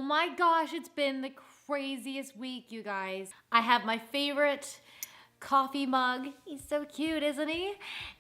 my gosh, it's been the craziest week, you guys. I have my favorite coffee mug. He's so cute, isn't he?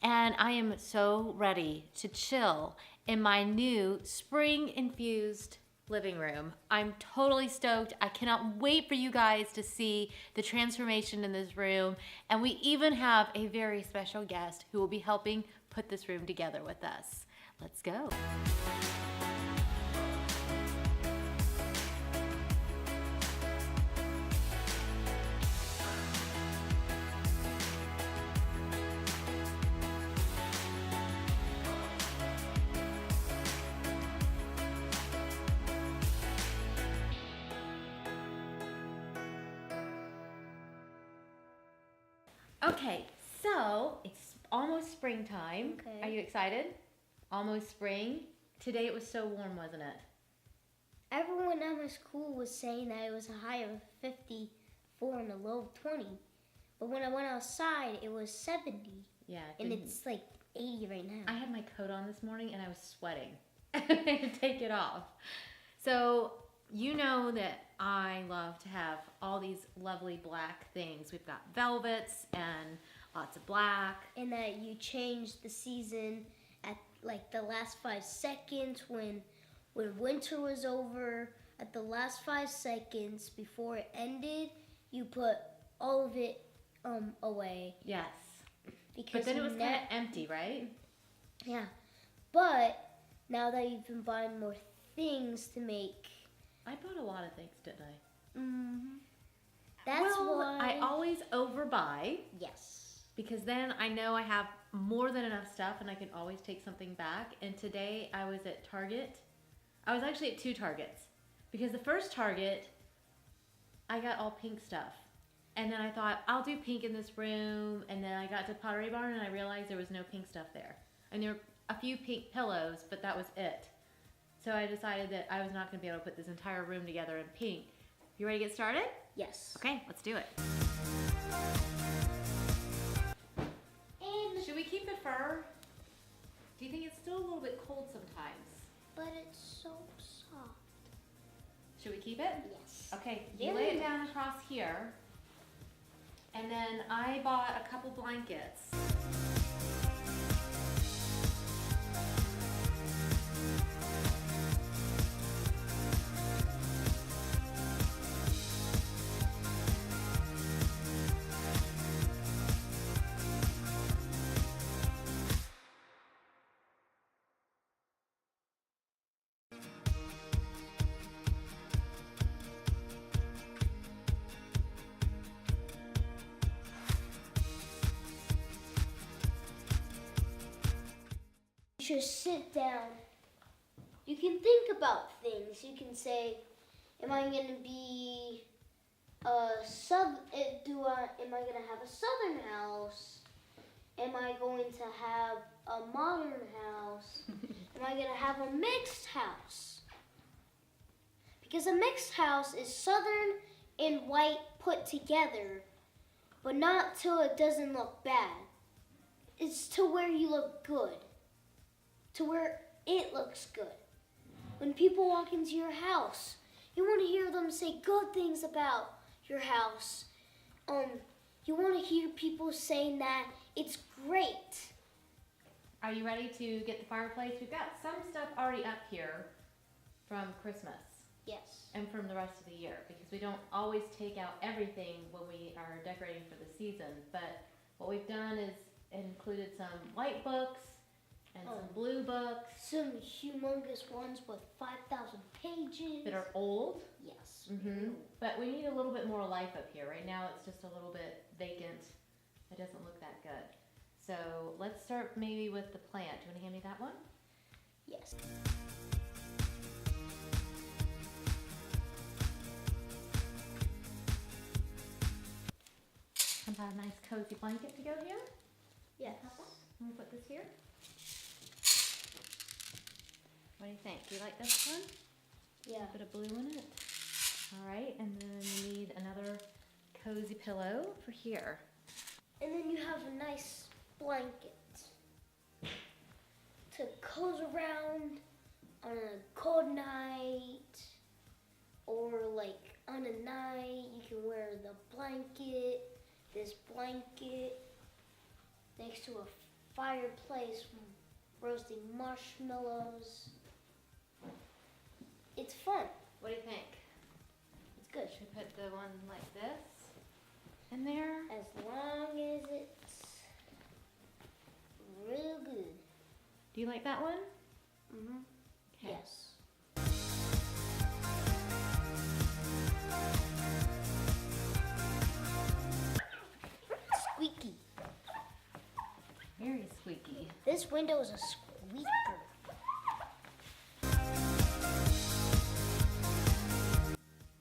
And I am so ready to chill in my new spring-infused living room. I'm totally stoked. I cannot wait for you guys to see the transformation in this room. And we even have a very special guest who will be helping put this room together with us. Let's go. Okay, so it's almost springtime. Okay. Are you excited? Almost spring. Today it was so warm, wasn't it? Everyone at my school was saying that it was a high of 54 and a low of 20. But when I went outside, it was 70. Yeah. And it's like 80 right now. I had my coat on this morning and I was sweating. I had to take it off. So you know that I love to have all these lovely black things. We've got velvets and lots of black. And that you changed the season at like the last 5 seconds when winter was over. At the last 5 seconds before it ended, you put all of it away. Yes. Because but then it was kind of empty, right? Yeah. But now that you've been buying more things to make. I bought a lot of things, didn't I? Mm-hmm. That's why. I always overbuy. Yes. Because then I know I have more than enough stuff and I can always take something back. And today I was at Target. I was actually at 2 Targets. Because the first Target, I got all pink stuff. And then I thought, I'll do pink in this room. And then I got to Pottery Barn and I realized there was no pink stuff there. And there were a few pink pillows, but that was it. So I decided that I was not going to be able to put this entire room together in pink. You ready to get started? Yes. Okay, let's do it. And Should we keep the fur? Do you think it's still a little bit cold sometimes? but it's so soft. Should we keep it? Yes. Okay, you lay it down across here. And then I bought a couple blankets. You should sit down. You can think about things. You can say, am I going to be am I going to have a southern house? Am I going to have a modern house? Am I going to have a mixed house? Because a mixed house is southern and white put together, but not till it doesn't look bad. It's to where you look good, to where it looks good. When people walk into your house, you want to hear them say good things about your house. You want to hear people saying that it's great. Are you ready to get the fireplace? We've got some stuff already up here from Christmas. Yes. And from the rest of the year, because we don't always take out everything when we are decorating for the season. But what we've done is included some white books and some blue books. Some humongous ones with 5,000 pages. That are old. Yes. Mm-hmm. But we need a little bit more life up here. Right now it's just a little bit vacant. It doesn't look that good. So let's start maybe with the plant. Do you want to hand me that one? Yes. How about a nice cozy blanket to go here? Yes. I'm gonna put this here. What do you think? Do you like this one? Yeah. Put a blue in it. All right, and then you need another cozy pillow for here. And then you have a nice blanket to cozy around on a cold night or like on a night, you can wear the blanket, this blanket, next to a fireplace, roasting marshmallows. It's fun. What do you think? It's good. Should we put the one like this in there? As long as it's real good. Do you like that one? Mm-hmm. Okay. Yes. Squeaky. Very squeaky. This window is a squeaker.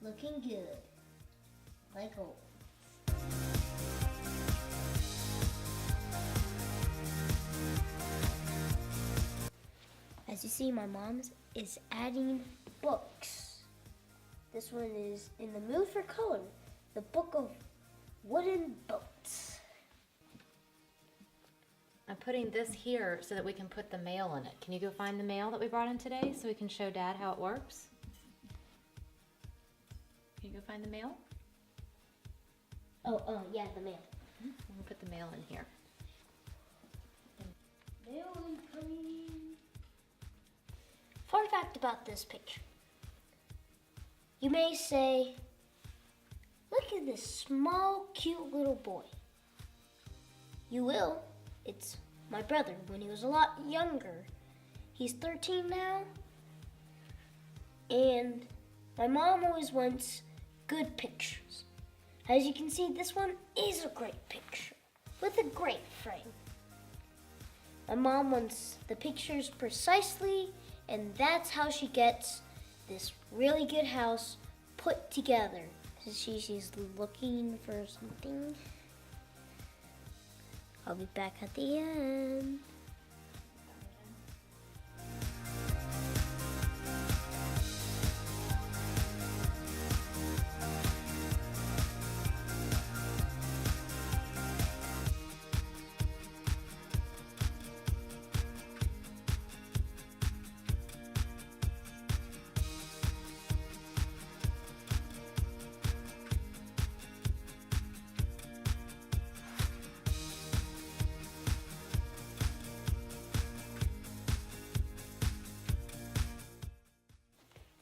Looking good. Like always. As you see, my mom is adding books. This one is In the Mood for Color, the Book of Wooden Boats. I'm putting this here so that we can put the mail in it. Can you go find the mail that we brought in today so we can show Dad how it works? Can you go find the mail? Oh, yeah, the mail. I'm gonna put the mail in here. Mail incoming. Fun fact about this picture. You may say, look at this small, cute little boy. You will. It's my brother when he was a lot younger. He's 13 now. And my mom always wants good pictures. As you can see, this one is a great picture with a great frame. My mom wants the pictures precisely, and that's how she gets this really good house put together. She's looking for something. I'll be back at the end.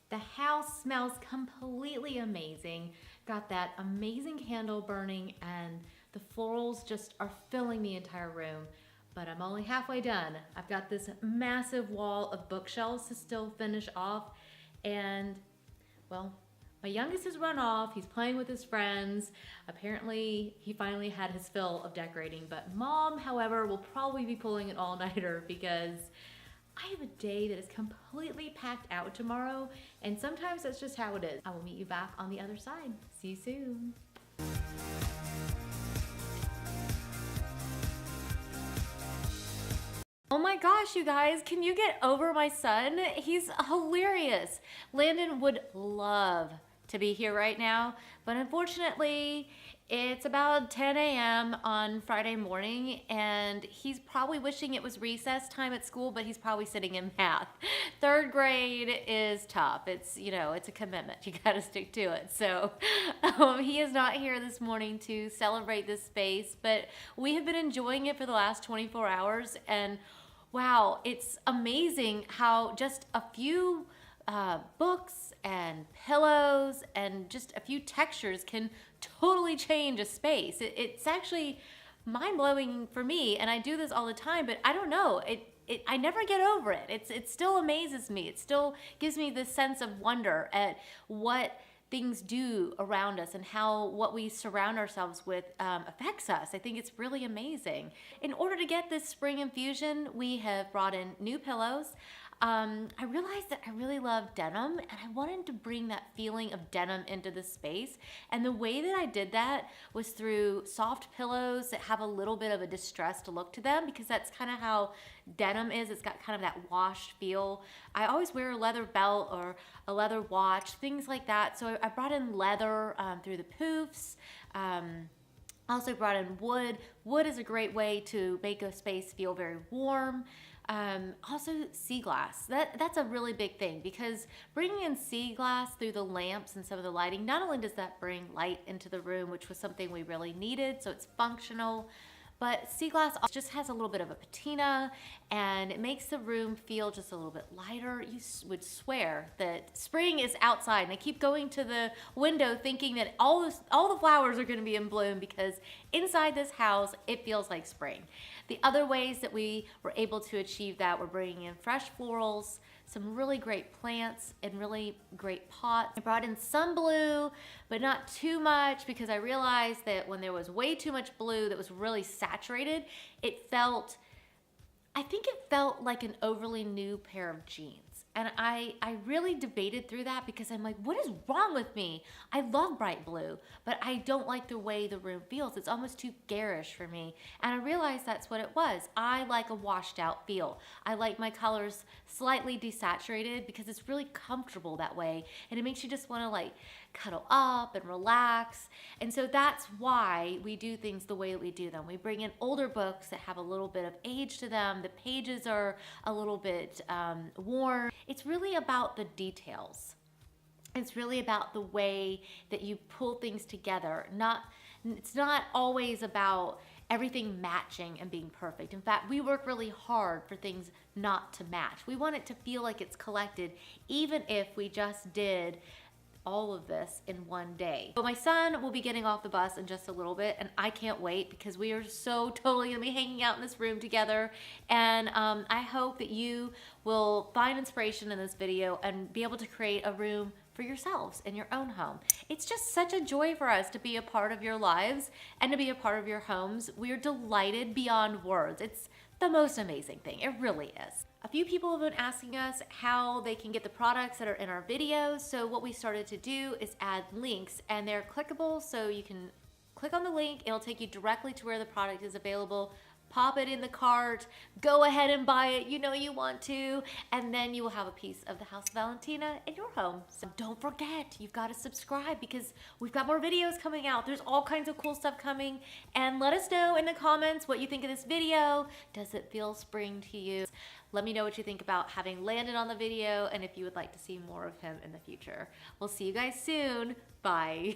The house smells completely amazing. Got that amazing candle burning and the florals just are filling the entire room. But I'm only halfway done. I've got this massive wall of bookshelves to still finish off. And, well, my youngest has run off. He's playing with his friends. Apparently, he finally had his fill of decorating. But Mom, however, will probably be pulling an all-nighter because I have a day that is completely packed out tomorrow, and sometimes that's just how it is. I will meet you back on the other side. See you soon. Oh my gosh, you guys, can you get over my son? He's hilarious. Landon would love to be here right now, but unfortunately, it's about 10 a.m. on Friday morning, and he's probably wishing it was recess time at school, but he's probably sitting in math. Third grade is tough. It's, you know, it's a commitment. You gotta stick to it. So he is not here this morning to celebrate this space, but we have been enjoying it for the last 24 hours, and wow, it's amazing how just a few books and pillows and just a few textures can totally change a space. It's actually mind-blowing for me, and I do this all the time, but I don't know, I never get over it. It still amazes me. It still gives me this sense of wonder at what things do around us and how what we surround ourselves with affects us. I think it's really amazing. In order to get this spring infusion, we have brought in new pillows. I realized that I really love denim, and I wanted to bring that feeling of denim into the space. And the way that I did that was through soft pillows that have a little bit of a distressed look to them, because that's kind of how denim is. It's got kind of that washed feel. I always wear a leather belt or a leather watch, things like that. So I brought in leather through the poofs. Also brought in wood. Wood is a great way to make a space feel very warm. Also sea glass. That's a really big thing, because bringing in sea glass through the lamps and some of the lighting, not only does that bring light into the room, which was something we really needed, so it's functional, but sea glass just has a little bit of a patina, and it makes the room feel just a little bit lighter. You would swear that spring is outside, and I keep going to the window thinking that all the flowers are going to be in bloom, because inside this house it feels like spring. The other ways that we were able to achieve that were bringing in fresh florals, some really great plants in really great pots. I brought in some blue, but not too much, because I realized that when there was way too much blue that was really saturated, I think it felt like an overly new pair of jeans. And I really debated through that, because I'm like, what is wrong with me? I love bright blue, but I don't like the way the room feels. It's almost too garish for me. And I realized that's what it was. I like a washed out feel. I like my colors slightly desaturated, because it's really comfortable that way. And it makes you just want to like cuddle up and relax. And so that's why we do things the way that we do them. We bring in older books that have a little bit of age to them. The pages are a little bit worn. It's really about the details. It's really about the way that you pull things together. It's not always about everything matching and being perfect. In fact, we work really hard for things not to match. We want it to feel like it's collected, even if we just did all of this in one day. But my son will be getting off the bus in just a little bit, and I can't wait, because we are so totally gonna be hanging out in this room together. And I hope that you will find inspiration in this video and be able to create a room for yourselves in your own home. It's just such a joy for us to be a part of your lives and to be a part of your homes. We're delighted beyond words. It's the most amazing thing. It really is. A few people have been asking us how they can get the products that are in our videos. So what we started to do is add links, and they're clickable, so you can click on the link. It'll take you directly to where the product is available. Pop it in the cart, go ahead and buy it, you know you want to, and then you will have a piece of the House of Valentina in your home. So don't forget, you've got to subscribe, because we've got more videos coming out. There's all kinds of cool stuff coming, and let us know in the comments what you think of this video. Does it feel spring to you? Let me know what you think about having Landon on the video, and if you would like to see more of him in the future. We'll see you guys soon. Bye.